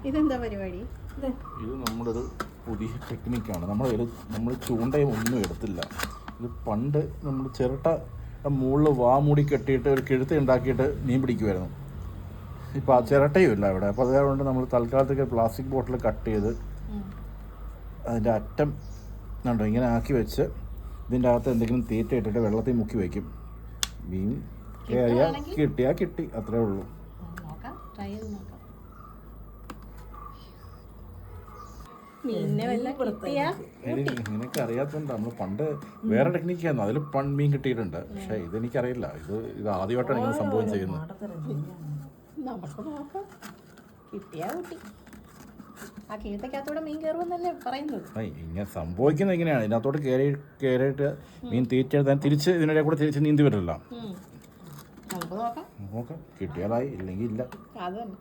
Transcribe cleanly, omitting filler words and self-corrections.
ഇതെന്താ പരിപാടി? ഇത് നമ്മളൊരു പുതിയ ടെക്നിക്കാണ്. നമ്മൾ ചൂണ്ടയും ഒന്നും എടുത്തില്ല. ഇത് പണ്ട് നമ്മൾ ചിരട്ട മുകളിൽ മൂടി കെട്ടിയിട്ട് ഒരു കിഴുത്ത ഉണ്ടാക്കിയിട്ട് മീൻ പിടിക്കുമായിരുന്നു. ഇപ്പോൾ ആ ചിരട്ടയും ഇല്ല ഇവിടെ. അപ്പോൾ അതുകൊണ്ട് നമ്മൾ തൽക്കാലത്തേക്ക് പ്ലാസ്റ്റിക് ബോട്ടിൽ കട്ട് ചെയ്ത് അതിൻ്റെ അറ്റം കണ്ടോ ഇങ്ങനെ ആക്കി വെച്ച് ഇതിൻ്റെ അകത്ത് എന്തെങ്കിലും തീറ്റ ഇട്ടിട്ട് വെള്ളത്തിൽ മുക്കി വയ്ക്കും. മീൻ കയറിയാൽ കിട്ടിയാൽ കിട്ടി, അത്രേ ഉള്ളൂ. നിനക്ക് അറിയാത്തതുകൊണ്ട് നമ്മൾ പണ്ട് വേറെ ടെക്നിക്കായിരുന്നു, അതിൽ മീൻ കിട്ടിയിട്ടുണ്ട്. പക്ഷേ ഇതെനിക്കറിയില്ല. ഇത് ആദ്യമായിട്ടാണ് ഇങ്ങനെ സംഭവം ചെയ്യുന്നത്. നമുക്ക് നോക്കാം, കിട്ടിയാ കുട്ടി. ആ കീഴത്തേക്കകത്തൂടെ മീൻ കയറുമെന്നല്ലേ പറയുന്നത്. ഇങ്ങനെ സംഭവിക്കുന്നത് എങ്ങനെയാണ്? ഇതിനകത്തോട്ട് കയറിയിട്ട് മീൻ തീറ്റ തിരിച്ച് ഇതിനിടെ കൂടെ തിരിച്ച് നീന്തി വരില്ല. നമുക്ക് നോക്കാം. നോക്കാം, കിട്ടിയാലായി, ഇല്ലെങ്കിൽ ഇല്ല. അത് തന്നെ.